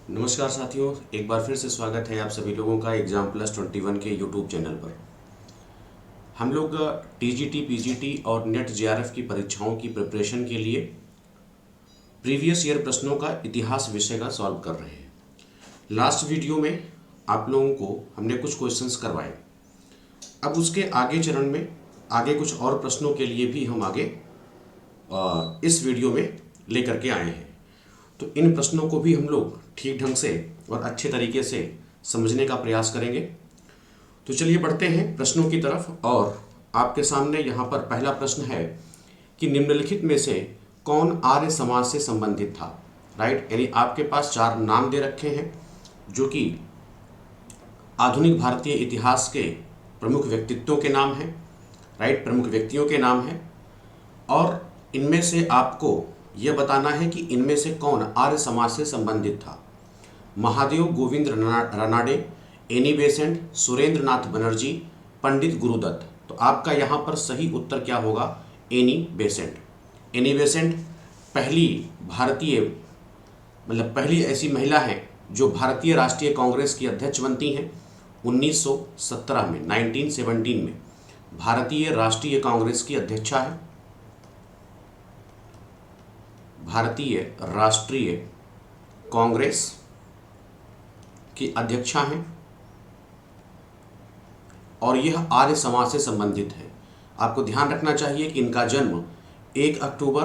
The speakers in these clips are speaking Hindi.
नमस्कार साथियों, एक बार फिर से स्वागत है आप सभी लोगों का एग्जाम प्लस 21 के यूट्यूब चैनल पर। हम लोग टीजीटी, पीजीटी और नेट जेआरएफ की परीक्षाओं की प्रिपरेशन के लिए प्रीवियस ईयर प्रश्नों का इतिहास विषय का सॉल्व कर रहे हैं। लास्ट वीडियो में आप लोगों को हमने कुछ क्वेश्चंस करवाए। अब उसके आगे चरण में आगे कुछ और प्रश्नों के लिए भी हम आगे इस वीडियो में लेकर के आए हैं। तो इन प्रश्नों को भी हम लोग ठीक ढंग से और अच्छे तरीके से समझने का प्रयास करेंगे। तो चलिए बढ़ते हैं प्रश्नों की तरफ। और आपके सामने यहाँ पर पहला प्रश्न है कि निम्नलिखित में से कौन आर्य समाज से संबंधित था। राइट, यानी आपके पास 4 नाम दे रखे हैं जो कि आधुनिक भारतीय इतिहास के प्रमुख व्यक्तित्वों के नाम हैं। राइट, प्रमुख व्यक्तियों के नाम हैं और इनमें से आपको यह बताना है कि इनमें से कौन आर्य समाज से संबंधित था। महादेव गोविंद रानाडे, एनी बेसेंट, सुरेंद्र नाथ बनर्जी, पंडित गुरुदत्त। तो आपका यहाँ पर सही उत्तर क्या होगा? Annie Besant. एनी बेसेंट पहली भारतीय पहली ऐसी महिला है जो भारतीय राष्ट्रीय कांग्रेस की अध्यक्ष बनती हैं 1917 में, 1917 में भारतीय राष्ट्रीय कांग्रेस की अध्यक्षा है। भारतीय राष्ट्रीय कांग्रेस की अध्यक्षा हैं और यह आर्य समाज से संबंधित है। आपको ध्यान रखना चाहिए कि इनका जन्म 1 अक्टूबर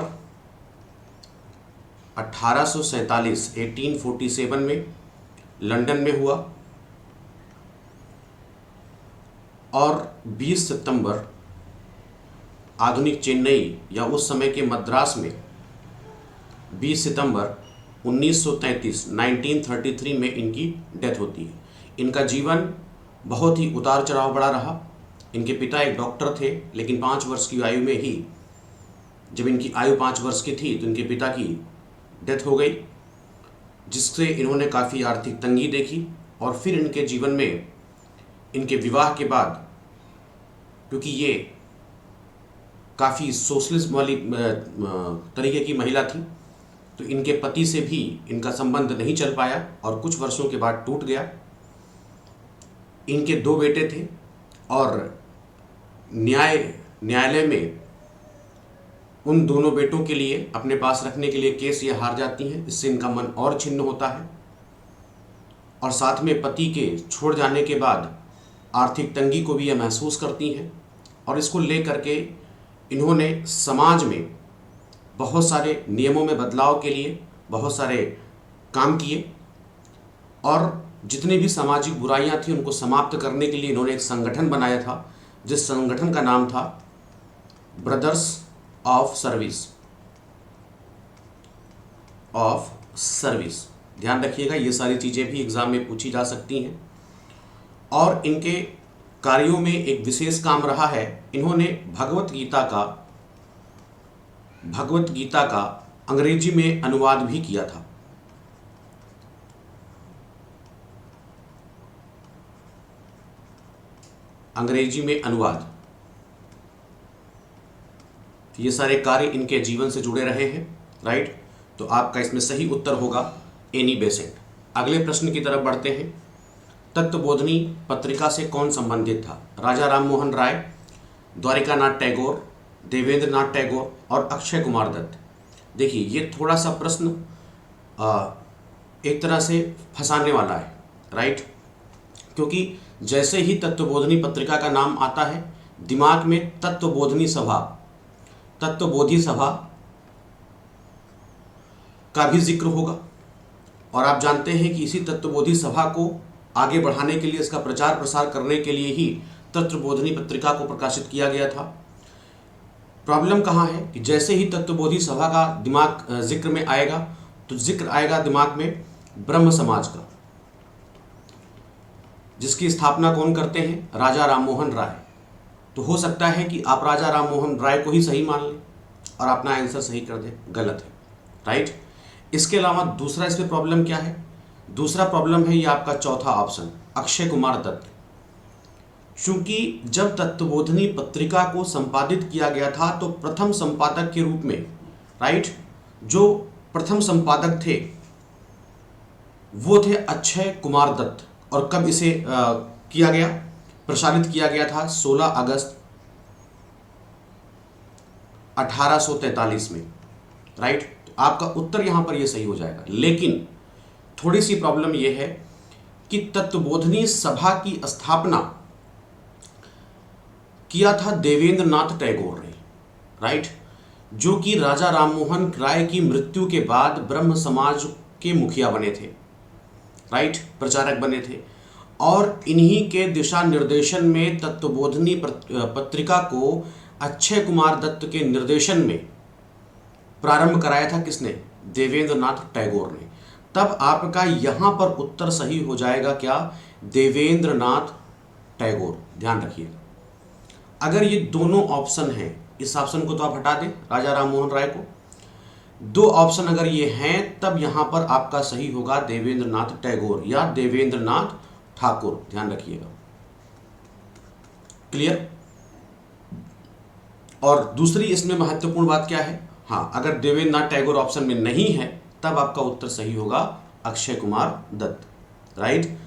1847 1847 में लंदन में हुआ और 20 सितंबर आधुनिक चेन्नई या उस समय के मद्रास में 20 सितंबर 1933 में इनकी डेथ होती है। इनका जीवन बहुत ही उतार चढ़ाव बड़ा रहा। इनके पिता एक डॉक्टर थे, लेकिन 5 वर्ष की आयु में ही, जब इनकी आयु 5 वर्ष की थी तो इनके पिता की डेथ हो गई, जिससे इन्होंने काफ़ी आर्थिक तंगी देखी। और फिर इनके जीवन में इनके विवाह के बाद, क्योंकि ये काफ़ी सोशलिस्ट वाली तरीके की महिला थी, तो इनके पति से भी इनका संबंध नहीं चल पाया और कुछ वर्षों के बाद टूट गया। इनके 2 बेटे थे और न्यायालय में उन दोनों बेटों के लिए अपने पास रखने के लिए केस ये हार जाती हैं। इससे इनका मन और छिन्न होता है और साथ में पति के छोड़ जाने के बाद आर्थिक तंगी को भी यह महसूस करती हैं और इसको लेकर के इन्होंने समाज में बहुत सारे नियमों में बदलाव के लिए बहुत सारे काम किए और जितनी भी सामाजिक बुराइयां थी उनको समाप्त करने के लिए इन्होंने एक संगठन बनाया था, जिस संगठन का नाम था ब्रदर्स ऑफ सर्विस। ध्यान रखिएगा, ये सारी चीज़ें भी एग्जाम में पूछी जा सकती हैं। और इनके कार्यों में एक विशेष काम रहा है, इन्होंने भगवत गीता का अंग्रेजी में अनुवाद भी किया था। अंग्रेजी में अनुवाद, ये सारे कार्य इनके जीवन से जुड़े रहे हैं। राइट, तो आपका इसमें सही उत्तर होगा एनी बेसेंट। अगले प्रश्न की तरफ बढ़ते हैं। तत्वबोधिनी पत्रिका से कौन संबंधित था? राजा राममोहन राय, द्वारिकानाथ टैगोर, देवेंद्र नाथ टैगोर और अक्षय कुमार दत्त। देखिए, ये थोड़ा सा प्रश्न एक तरह से फंसाने वाला है। राइट, क्योंकि जैसे ही तत्वबोधिनी पत्रिका का नाम आता है दिमाग में तत्वबोधि सभा का भी जिक्र होगा और आप जानते हैं कि इसी तत्वबोधि सभा को आगे बढ़ाने के लिए, इसका प्रचार प्रसार करने के लिए ही तत्वबोधिनी पत्रिका को प्रकाशित किया गया था। प्रॉब्लम कहाँ है कि जैसे ही तत्वबोधि सभा का दिमाग जिक्र में आएगा तो जिक्र आएगा दिमाग में ब्रह्म समाज का, जिसकी स्थापना कौन करते हैं? राजा राममोहन राय। तो हो सकता है कि आप राजा राममोहन राय को ही सही मान लें और अपना आंसर सही कर दें। गलत है। राइट, इसके अलावा दूसरा इसमें प्रॉब्लम क्या है? दूसरा प्रॉब्लम है ये आपका चौथा ऑप्शन, अक्षय कुमार दत्त। चूंकि जब तत्वबोधिनी पत्रिका को संपादित किया गया था तो प्रथम संपादक के रूप में, राइट, जो प्रथम संपादक थे वो थे अक्षय कुमार दत्त। और कब इसे किया गया, प्रसारित किया गया था? 16 अगस्त 1843 में, राइट। तो आपका उत्तर यहां पर ये सही हो जाएगा। लेकिन थोड़ी सी प्रॉब्लम ये है कि तत्वबोधिनी सभा की स्थापना किया था देवेंद्र नाथ टैगोर ने, राइट, जो कि राजा राममोहन राय की मृत्यु के बाद ब्रह्म समाज के मुखिया बने थे, राइट, प्रचारक बने थे। और इन्हीं के दिशा निर्देशन में तत्वबोधिनी पत्रिका को अक्षय कुमार दत्त के निर्देशन में प्रारंभ कराया था। किसने? देवेंद्र नाथ टैगोर ने। तब आपका यहां पर उत्तर सही हो जाएगा क्या? देवेंद्र नाथ टैगोर। ध्यान रखिएगा, अगर ये दोनों ऑप्शन हैं, इस ऑप्शन को तो आप हटा दें, राजा राममोहन राय को, दो ऑप्शन अगर ये हैं, तब यहां पर आपका सही होगा देवेंद्र नाथ टैगोर या देवेंद्र नाथ ठाकुर। ध्यान रखिएगा, क्लियर। और दूसरी इसमें महत्वपूर्ण बात क्या है? हाँ, अगर देवेंद्र नाथ टैगोर ऑप्शन में नहीं है, तब आपका उत्तर सही होगा अक्षय कुमार दत्त, राइट।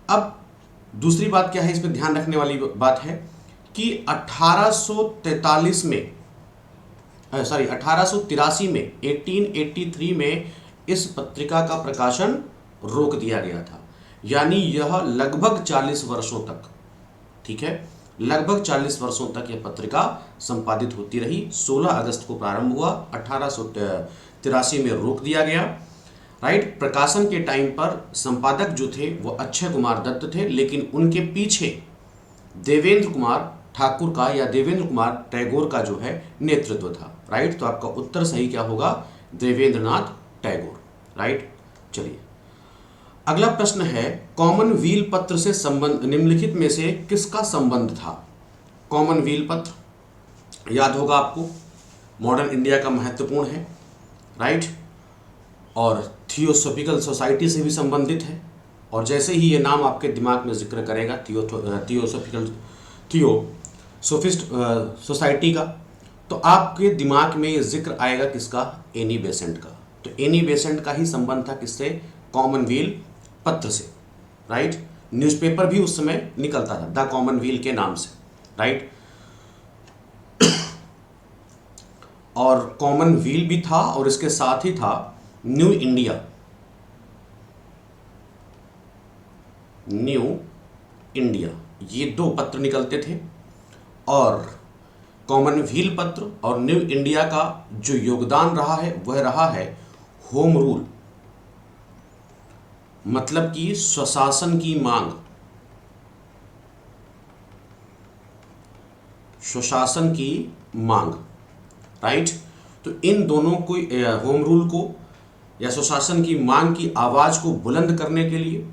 अब दूसरी बात क्या है, इस पर ध्यान रखने वाली बात है कि 1843 में, सॉरी 1883 में, 1883 में इस पत्रिका का प्रकाशन रोक दिया गया था। यानी यह लगभग 40 वर्षों तक, ठीक है, लगभग 40 वर्षों तक यह पत्रिका संपादित होती रही। 16 अगस्त को प्रारंभ हुआ, 1883 में रोक दिया गया, राइट। प्रकाशन के टाइम पर संपादक जो थे वो अक्षय कुमार दत्त थे, लेकिन उनके पीछे देवेंद्र कुमार ठाकुर का या देवेंद्र कुमार टैगोर का जो है नेतृत्व था, राइट। तो आपका उत्तर सही क्या होगा? देवेंद्र नाथ टैगोर, राइट। चलिए, अगला प्रश्न है, कॉमनवेल्थ पत्र से संबंध निम्नलिखित में से किसका संबंध था? कॉमनवेल्थ पत्र याद होगा आपको, मॉडर्न इंडिया का महत्वपूर्ण है, राइट, और थियोसॉफिकल सोसाइटी से भी संबंधित है। और जैसे ही ये नाम आपके दिमाग में जिक्र करेगा थियोसॉफिस्ट सोसाइटी का, तो आपके दिमाग में ये जिक्र आएगा किसका? एनी बेसेंट का। तो एनी बेसेंट का ही संबंध था किससे? कॉमनवेल्थ पत्र से, राइट। न्यूज़पेपर भी उस समय निकलता था द कॉमनवेल्थ के नाम से, राइट। और कॉमनवेल्थ भी था और इसके साथ ही था न्यू इंडिया, न्यू इंडिया, ये दो पत्र निकलते थे। और कॉमनवेल्थ पत्र और न्यू इंडिया का जो योगदान रहा है वह रहा है होम रूल, मतलब कि स्वशासन की मांग, स्वशासन की मांग, राइट। तो इन दोनों को, होम रूल को या स्वशासन की मांग की आवाज को बुलंद करने के लिए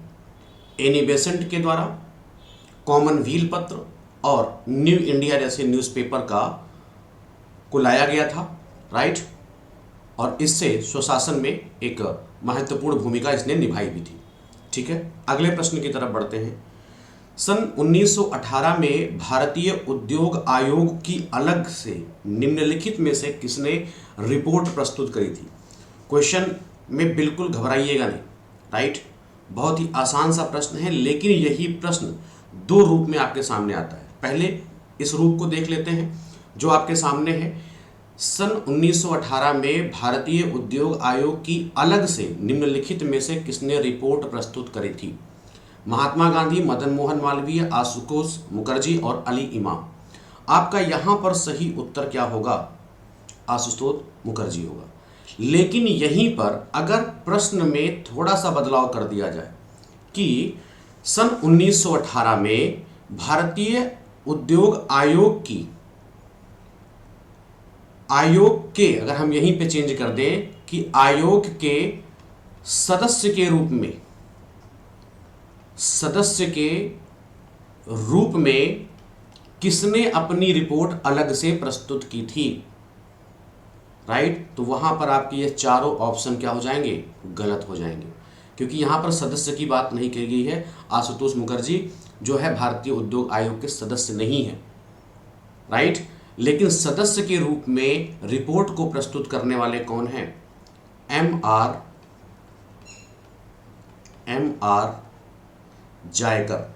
एनी बेसेंट के द्वारा कॉमनवेल्थ पत्र और न्यू इंडिया जैसे न्यूज़पेपर को लाया गया था, राइट। और इससे स्वशासन में एक महत्वपूर्ण भूमिका इसने निभाई भी थी, ठीक है। अगले प्रश्न की तरफ बढ़ते हैं। सन 1918 में भारतीय उद्योग आयोग की अलग से निम्नलिखित में से किसने रिपोर्ट प्रस्तुत करी थी? क्वेश्चन में बिल्कुल घबराइएगा नहीं, राइट। बहुत ही आसान सा प्रश्न है, लेकिन यही प्रश्न दो रूप में आपके सामने आता है। पहले इस रूप को देख लेते हैं जो आपके सामने है। सन 1918 में भारतीय उद्योग आयोग की अलग से निम्नलिखित में से किसने रिपोर्ट प्रस्तुत करी थी? महात्मा गांधी, मदन मोहन मालवीय, आशुतोष मुखर्जी और अली इमाम। आपका यहां पर सही उत्तर क्या होगा? आशुतोष मुखर्जी होगा। लेकिन यहीं पर अगर प्रश्न में थोड़ा सा बदलाव कर दिया जाए कि सन 1918 में भारतीय उद्योग आयोग के, अगर हम यहीं पे चेंज कर दें कि आयोग के सदस्य के रूप में किसने अपनी रिपोर्ट अलग से प्रस्तुत की थी, राइट। तो वहां पर आपके ये चारों ऑप्शन क्या हो जाएंगे? गलत हो जाएंगे, क्योंकि यहां पर सदस्य की बात नहीं की गई है। आशुतोष मुखर्जी जो है भारतीय उद्योग आयोग के सदस्य नहीं है, राइट। लेकिन सदस्य के रूप में रिपोर्ट को प्रस्तुत करने वाले कौन हैं? M.R. M.R. Jayakar,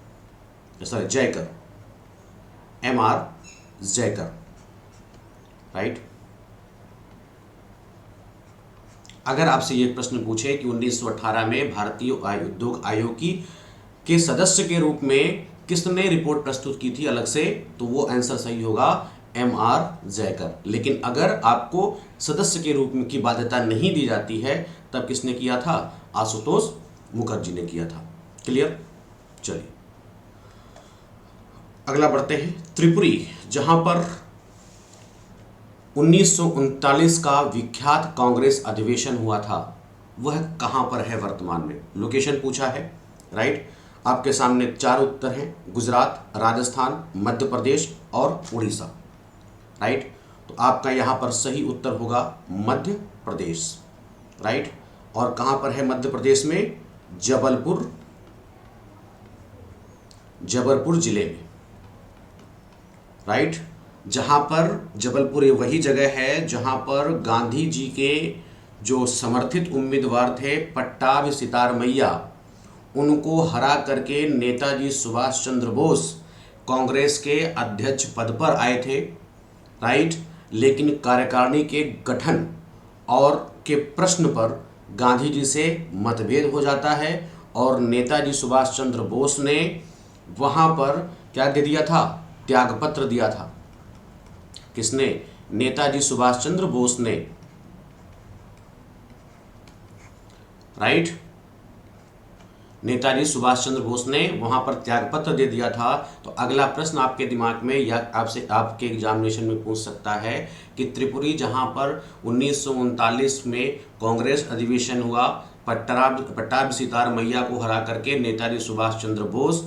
M.R. Jayakar, right. अगर आपसे ये प्रश्न पूछे कि 1918 में भारतीय उद्योग आयोग के सदस्य के रूप में किसने रिपोर्ट प्रस्तुत की थी अलग से, तो वो आंसर सही होगा M.R. जयकर। लेकिन अगर आपको सदस्य के रूप में की बाध्यता नहीं दी जाती है तब किसने किया था, आशुतोष मुखर्जी ने किया था। क्लियर। चलिए अगला बढ़ते हैं। त्रिपुरी, जहां पर 1939 का विख्यात कांग्रेस अधिवेशन हुआ था, वह कहां पर है वर्तमान में, लोकेशन पूछा है, राइट। आपके सामने 4 उत्तर हैं, गुजरात, राजस्थान, मध्य प्रदेश और उड़ीसा, राइट। तो आपका यहां पर सही उत्तर होगा मध्य प्रदेश, राइट। और कहां पर है मध्य प्रदेश में, जबलपुर जिले में, राइट। जहां पर जबलपुर वही जगह है जहां पर गांधी जी के जो समर्थित उम्मीदवार थे पट्टाभी सितार मैया, उनको हरा करके नेताजी सुभाष चंद्र बोस कांग्रेस के अध्यक्ष पद पर आए थे, राइट। लेकिन कार्यकारिणी के गठन और के प्रश्न पर गांधी जी से मतभेद हो जाता है और नेताजी सुभाष चंद्र बोस ने वहां पर क्या दे दिया था, त्यागपत्र दिया था। किसने, नेताजी सुभाष चंद्र बोस ने, राइट। नेताजी सुभाष चंद्र बोस ने वहां पर त्यागपत्र दे दिया था। तो अगला प्रश्न आपके दिमाग में या आपसे आपके एग्जामिनेशन में पूछ सकता है कि त्रिपुरी जहां पर 1939 में कांग्रेस अधिवेशन हुआ, पट्टाभी सितार मैया को हरा करके नेताजी सुभाष चंद्र बोस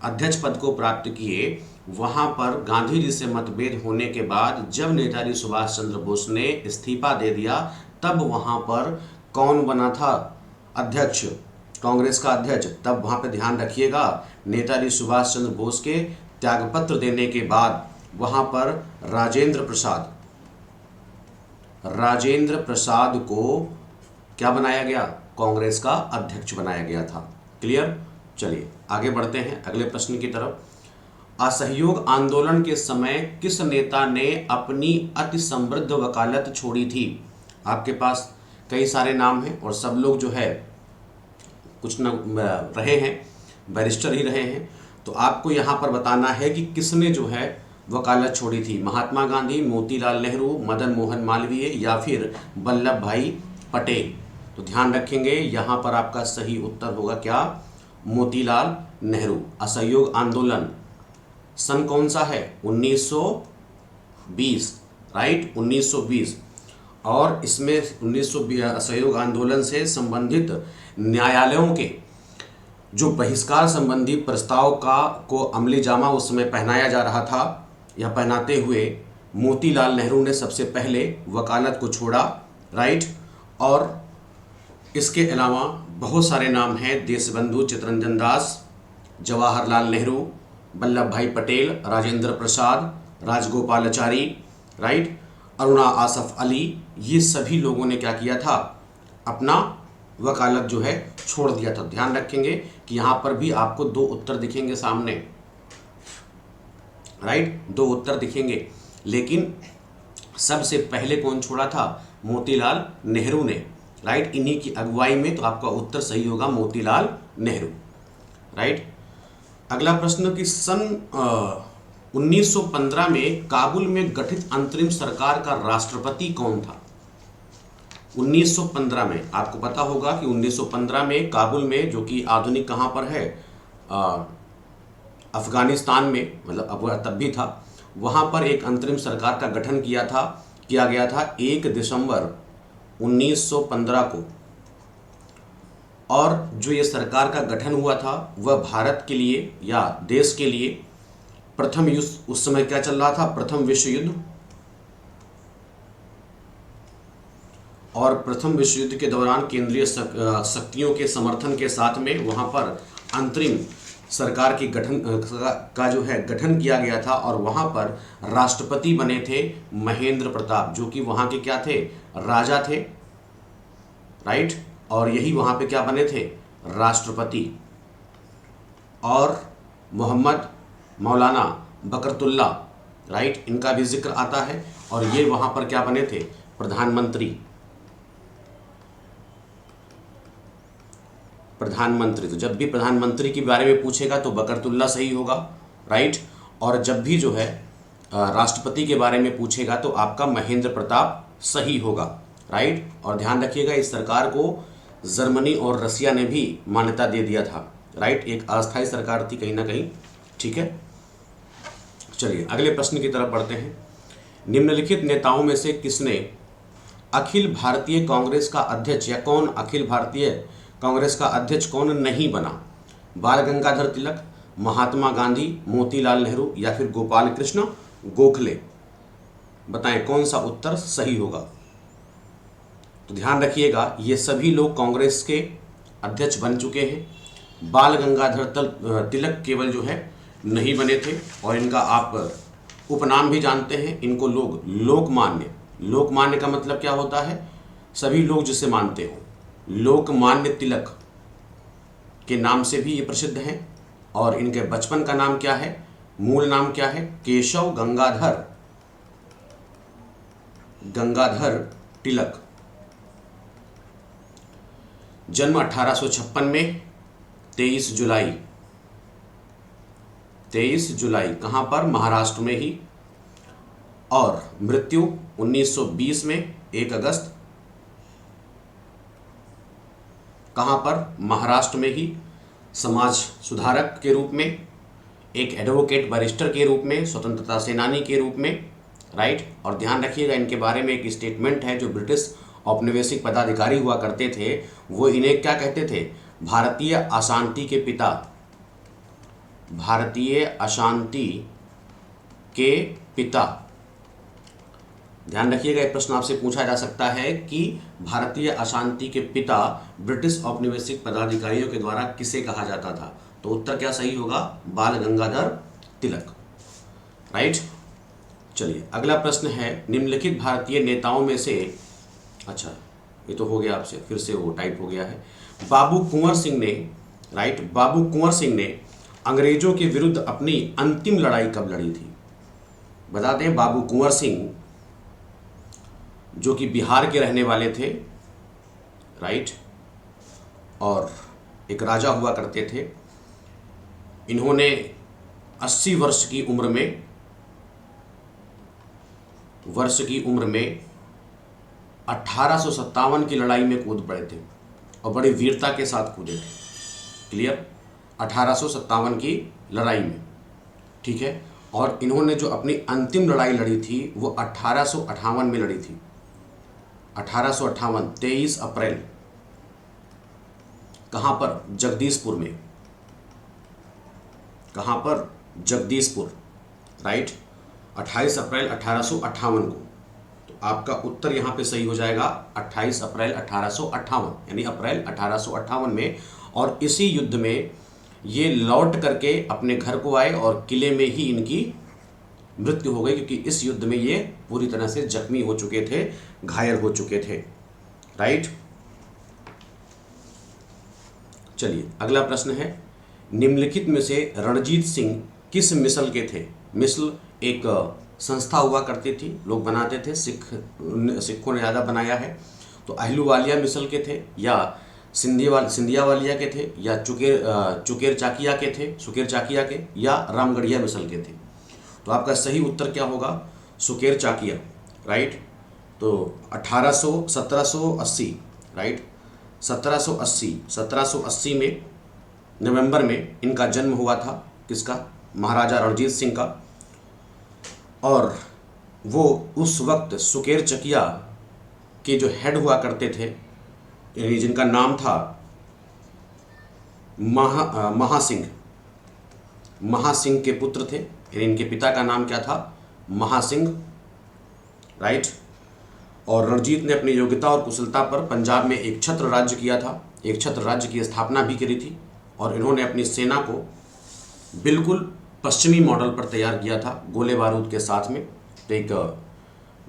अध्यक्ष पद को प्राप्त किए, वहां पर गांधी जी से मतभेद होने के बाद जब नेताजी सुभाष चंद्र बोस ने इस्तीफा दे दिया, तब वहां पर कौन बना था अध्यक्ष, कांग्रेस का अध्यक्ष। तब वहां पे ध्यान रखिएगा, नेताजी सुभाष चंद्र बोस के त्यागपत्र देने के बाद वहां पर राजेंद्र प्रसाद को क्या बनाया गया, कांग्रेस का अध्यक्ष बनाया गया था। क्लियर। चलिए आगे बढ़ते हैं अगले प्रश्न की तरफ। असहयोग आंदोलन के समय किस नेता ने अपनी अति समृद्ध वकालत छोड़ी थी। आपके पास कई सारे नाम हैं और सब लोग जो है कुछ न रहे हैं, बैरिस्टर ही रहे हैं। तो आपको यहाँ पर बताना है कि किसने जो है वकालत छोड़ी थी, महात्मा गांधी, मोतीलाल नेहरू, मदन मोहन मालवीय या फिर वल्लभ भाई पटेल। तो ध्यान रखेंगे यहाँ पर आपका सही उत्तर होगा क्या, मोतीलाल नेहरू। असहयोग आंदोलन सन कौन सा है, 1920, राइट, 1920। और इसमें 1920 असहयोग आंदोलन से संबंधित न्यायालयों के जो बहिष्कार संबंधी प्रस्ताव को अमली जामा उस समय पहनाया जा रहा था, या पहनाते हुए मोतीलाल नेहरू ने सबसे पहले वकालत को छोड़ा, राइट। और इसके अलावा बहुत सारे नाम हैं, देशबंधु चित्तरंजन दास, जवाहरलाल नेहरू, वल्लभ भाई पटेल, राजेंद्र प्रसाद, राजगोपालाचारी, राइट, अरुणा आसफ अली। ये सभी लोगों ने क्या किया था, अपना वकालत जो है छोड़ दिया था। ध्यान रखेंगे कि यहाँ पर भी आपको 2 उत्तर दिखेंगे सामने, राइट, 2 उत्तर दिखेंगे। लेकिन सबसे पहले कौन छोड़ा था, मोतीलाल नेहरू ने, राइट। इन्हीं की अगुवाई में, तो आपका उत्तर सही होगा मोतीलाल नेहरू, राइट। अगला प्रश्न कि सन 1915 में काबुल में गठित अंतरिम सरकार का राष्ट्रपति कौन था। 1915 में आपको पता होगा कि 1915 में काबुल में, जो कि आधुनिक कहाँ पर है, अफगानिस्तान में, मतलब अब तब भी था, वहाँ पर एक अंतरिम सरकार का गठन किया गया था 1 दिसंबर 1915 को। और जो ये सरकार का गठन हुआ था वह भारत के लिए या देश के लिए प्रथम युद्ध, उस समय क्या चल रहा था, प्रथम विश्व युद्ध। और प्रथम विश्व युद्ध के दौरान केंद्रीय शक्तियों के समर्थन के साथ में वहाँ पर अंतरिम सरकार की गठन किया गया था। और वहाँ पर राष्ट्रपति बने थे महेंद्र प्रताप, जो कि वहाँ के क्या थे, राजा थे, राइट। और यही वहाँ पे क्या बने थे, राष्ट्रपति और मोहम्मद मौलाना बकरतुल्ला, राइट, इनका भी जिक्र आता है और ये वहाँ पर क्या बने थे, प्रधानमंत्री। तो जब भी प्रधानमंत्री के बारे में पूछेगा तो बकरतुल्ला सही होगा, राइट। और जब भी जो है राष्ट्रपति के बारे में पूछेगा तो आपका महेंद्र प्रताप सही होगा, राइट। और ध्यान रखिएगा इस सरकार को जर्मनी और रसिया ने भी मान्यता दे दिया था, राइट, एक अस्थायी सरकार थी कहीं ना कहीं, ठीक है। चलिए अगले प्रश्न की तरफ बढ़ते हैं। निम्नलिखित नेताओं में से किसने अखिल भारतीय कांग्रेस का अध्यक्ष, या कौन अखिल भारतीय कांग्रेस का अध्यक्ष कौन नहीं बना? बाल गंगाधर तिलक, महात्मा गांधी, मोतीलाल नेहरू या फिर गोपाल कृष्ण गोखले? बताएं कौन सा उत्तर सही होगा। तो ध्यान रखिएगा ये सभी लोग कांग्रेस के अध्यक्ष बन चुके हैं। बाल गंगाधर तिलक केवल जो है नहीं बने थे और इनका आप उपनाम भी जानते हैं, इनको लोग लोकमान्य का मतलब क्या होता है, सभी लोग जिसे मानते हो, लोकमान्य तिलक के नाम से भी ये प्रसिद्ध हैं। और इनके बचपन का नाम क्या है, मूल नाम क्या है, केशव गंगाधर तिलक। जन्म 1856 में 23 जुलाई कहाँ पर, महाराष्ट्र में ही। और मृत्यु 1920 में 1 अगस्त, कहाँ पर, महाराष्ट्र में ही। समाज सुधारक के रूप में, एक एडवोकेट बैरिस्टर के रूप में, स्वतंत्रता सेनानी के रूप में, राइट। और ध्यान रखिएगा इनके बारे में एक स्टेटमेंट है, जो ब्रिटिश औपनिवेशिक पदाधिकारी हुआ करते थे वो इन्हें क्या कहते थे, भारतीय अशांति के पिता। भारतीय अशांति के पिता। ध्यान रखिएगा एक प्रश्न आपसे पूछा जा सकता है कि भारतीय अशांति के पिता ब्रिटिश औपनिवेशिक पदाधिकारियों के द्वारा किसे कहा जाता था? तो उत्तर क्या सही होगा, बाल गंगाधर तिलक, राइट। चलिए अगला प्रश्न है, निम्नलिखित भारतीय नेताओं में से, अच्छा ये तो हो गया आपसे, फिर से वो टाइप हो गया है। बाबू कुंवर सिंह ने, राइट, बाबू कुंवर सिंह ने अंग्रेजों के विरुद्ध अपनी अंतिम लड़ाई कब लड़ी थी? बता दें बाबू कुंवर सिंह जो कि बिहार के रहने वाले थे, राइट, और एक राजा हुआ करते थे। इन्होंने 80 वर्ष की उम्र में 1857 की लड़ाई में कूद पड़े थे और बड़ी वीरता के साथ कूदे थे। क्लियर, 1857 की लड़ाई में, ठीक है। और इन्होंने जो अपनी अंतिम लड़ाई लड़ी थी वो 1858 में लड़ी थी। 1858 23 अप्रैल, कहाँ पर, जगदीशपुर में। कहाँ पर, जगदीशपुर, राइट, 28 अप्रैल 1858 को। तो आपका उत्तर यहाँ पे सही हो जाएगा 28 अप्रैल 1858, यानी अप्रैल 1858 में। और इसी युद्ध में ये लौट करके अपने घर को आए और किले में ही इनकी मृत्यु हो गई, क्योंकि इस युद्ध में ये पूरी तरह से जख्मी हो चुके थे, घायल हो चुके थे, राइट। चलिए अगला प्रश्न है, निम्नलिखित में से रणजीत सिंह किस मिसल के थे? मिसल एक संस्था हुआ करती थी, लोग बनाते थे, सिखों ने ज़्यादा बनाया है। तो अहलूवालिया मिसल के थे, या सिंधियावालिया के थे, या सुकेर चाकिया के, या रामगढ़िया मिसल के थे? तो आपका सही उत्तर क्या होगा, सुकेर चाकिया, राइट। तो 1780, राइट, 1780 में नवंबर में इनका जन्म हुआ था। किसका? महाराजा रणजीत सिंह का। और वो उस वक्त सुकेर चकिया के जो हेड हुआ करते थे, यानी जिनका नाम था महासिंह के पुत्र थे, यानी इनके पिता का नाम क्या था, महासिंह, राइट। और रणजीत ने अपनी योग्यता और कुशलता पर पंजाब में एक छत्र राज्य किया था, एक छत्र राज्य की स्थापना भी करी थी। और इन्होंने अपनी सेना को बिल्कुल पश्चिमी मॉडल पर तैयार किया था, गोले बारूद के साथ में। तो एक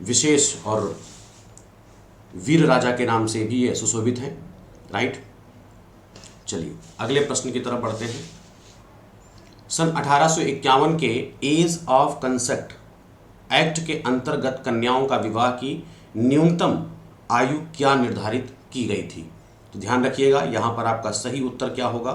विशेष और वीर राजा के नाम से भी ये सुशोभित हैं, राइट। चलिए अगले प्रश्न की तरफ बढ़ते हैं। सन 1851 के एज ऑफ कंसेप्ट एक्ट के अंतर्गत कन्याओं का विवाह की न्यूनतम आयु क्या निर्धारित की गई थी? तो ध्यान रखिएगा, यहाँ पर आपका सही उत्तर क्या होगा?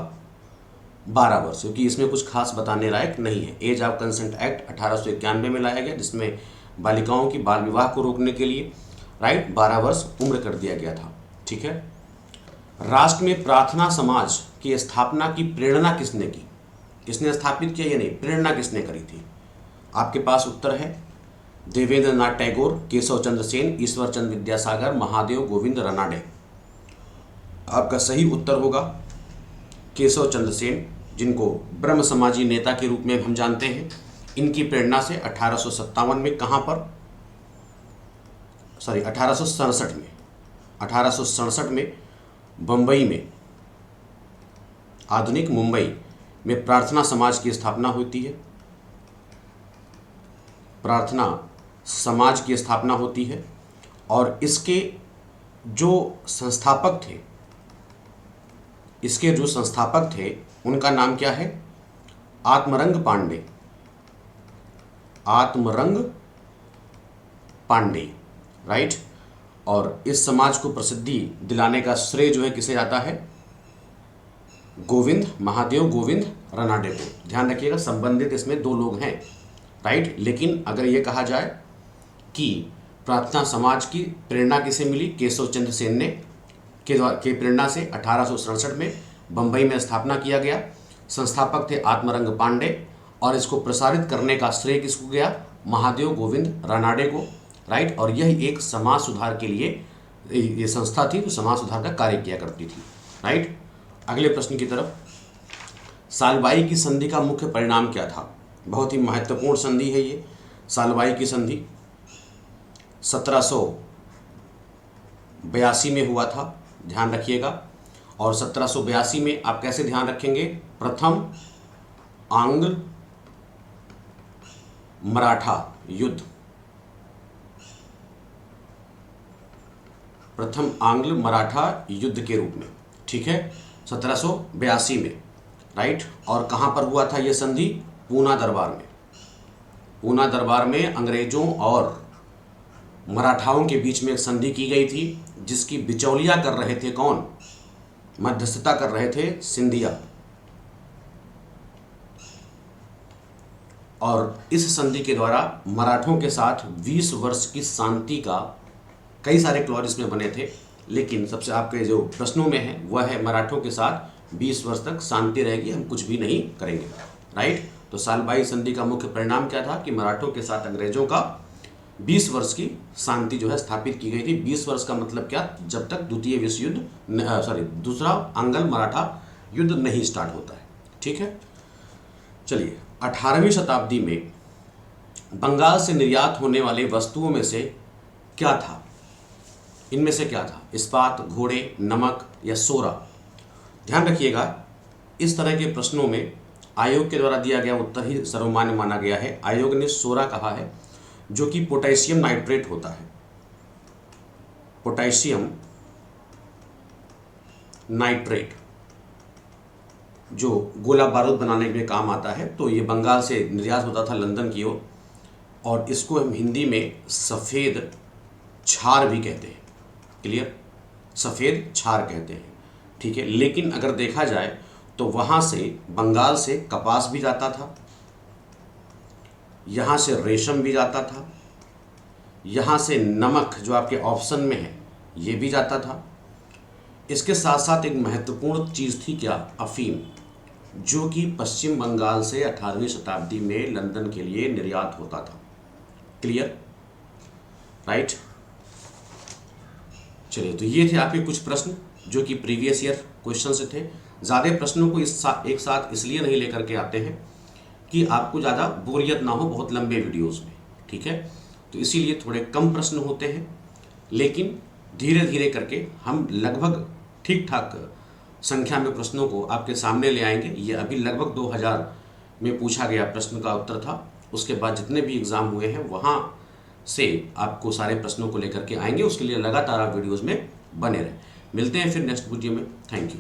12 वर्ष, क्योंकि इसमें कुछ खास बताने लायक नहीं है। एज ऑफ कंसेंट एक्ट 1891 में लाया गया, जिसमें बालिकाओं की बाल विवाह को रोकने के लिए 12 वर्ष उम्र कर दिया गया था। ठीक है। राष्ट्र में प्रार्थना समाज की स्थापना की प्रेरणा किसने की? किसने स्थापित किया, ये नहीं, प्रेरणा किसने करी थी? आपके पास उत्तर है देवेंद्र नाथ टैगोर, केशव चंद्र सेन, ईश्वर चंद्र विद्यासागर, महादेव गोविंद रानाडे। आपका सही उत्तर होगा केशव चंद्र सेन, जिनको ब्रह्म समाजी नेता के रूप में हम जानते हैं। इनकी प्रेरणा से 1857 में कहाँ पर, 1867 में बम्बई में, आधुनिक मुंबई में प्रार्थना समाज की स्थापना होती है। प्रार्थना समाज की स्थापना होती है और इसके जो संस्थापक थे, उनका नाम क्या है? आत्मरंग पांडे, राइट। और इस समाज को प्रसिद्धि दिलाने का श्रेय जो है किसे जाता है? महादेव गोविंद रानाडे को। ध्यान रखिएगा, संबंधित इसमें दो लोग हैं, राइट। लेकिन अगर ये कहा जाए कि प्रार्थना समाज की प्रेरणा किसे मिली? केशव चंद्र सेन ने के प्रेरणा से 1867 में बंबई में स्थापना किया गया। संस्थापक थे आत्मरंग पांडे और इसको प्रसारित करने का श्रेय किसको गया? महादेव गोविंद रानाडे को, राइट। और यह एक समाज सुधार के लिए ये संस्था थी, तो समाज सुधार का कार्य किया करती थी, राइट। अगले प्रश्न की तरफ। सालबाई की संधि का मुख्य परिणाम क्या था? बहुत ही महत्वपूर्ण संधि है ये सालबाई की संधि। 1782 में हुआ था, ध्यान रखिएगा। और 1782 में आप कैसे ध्यान रखेंगे? प्रथम आंग्ल मराठा युद्ध, प्रथम आंग्ल मराठा युद्ध के रूप में, ठीक है, 1782 में, राइट। और कहाँ पर हुआ था ये संधि? पूना दरबार में। पूना दरबार में अंग्रेजों और मराठाओं के बीच में एक संधि की गई थी, जिसकी बिचौलिया कर रहे थे कौन? मध्यस्थता कर रहे थे सिंधिया। और इस संधि के द्वारा मराठों के साथ 20 वर्ष की शांति का कई सारे क्लॉज इसमें बने थे, लेकिन सबसे आपके जो प्रश्नों में है वह है मराठों के साथ 20 वर्ष तक शांति रहेगी, हम कुछ भी नहीं करेंगे, राइट। तो सालबाई संधि का मुख्य परिणाम क्या था? कि मराठों के साथ अंग्रेजों का 20 वर्ष की शांति जो है स्थापित की गई थी। 20 वर्ष का मतलब क्या? जब तक दूसरा आंग्ल मराठा युद्ध नहीं स्टार्ट होता है, ठीक है। चलिए, 18वीं शताब्दी में बंगाल से निर्यात होने वाले वस्तुओं में से क्या था? इनमें से क्या था? इस्पात, घोड़े, नमक या सोरा? ध्यान रखिएगा, इस तरह के प्रश्नों में आयोग के द्वारा दिया गया उत्तर ही सर्वमान्य माना गया है। आयोग ने सोरा कहा है, जो कि पोटेशियम नाइट्रेट होता है। पोटेशियम नाइट्रेट जो गोला बारूद बनाने में काम आता है, तो ये बंगाल से निर्यात होता था लंदन की ओर, और इसको हम हिंदी में सफ़ेद छार भी कहते हैं। क्लियर? सफ़ेद छार कहते हैं, ठीक है। लेकिन अगर देखा जाए तो वहाँ से बंगाल से कपास भी जाता था, यहाँ से रेशम भी जाता था, यहाँ से नमक जो आपके ऑप्शन में है ये भी जाता था। इसके साथ साथ एक महत्वपूर्ण चीज़ थी क्या? अफीम, जो कि पश्चिम बंगाल से 18वीं शताब्दी में लंदन के लिए निर्यात होता था। क्लियर? राइट। चलिए, तो ये थे आपके कुछ प्रश्न जो कि प्रीवियस ईयर क्वेश्चन से थे। ज़्यादा प्रश्नों को एक साथ इसलिए नहीं लेकर के आते हैं कि आपको ज़्यादा बोरियत ना हो बहुत लंबे वीडियोस में, ठीक है। तो इसीलिए थोड़े कम प्रश्न होते हैं, लेकिन धीरे धीरे करके हम लगभग ठीक ठाक संख्या में प्रश्नों को आपके सामने ले आएंगे। ये अभी लगभग 2000 में पूछा गया प्रश्न का उत्तर था। उसके बाद जितने भी एग्ज़ाम हुए हैं वहाँ से आपको सारे प्रश्नों को लेकर के आएंगे। उसके लिए लगातार आप वीडियोज़ में बने रहें। मिलते हैं फिर नेक्स्ट वीडियो में। Thank you.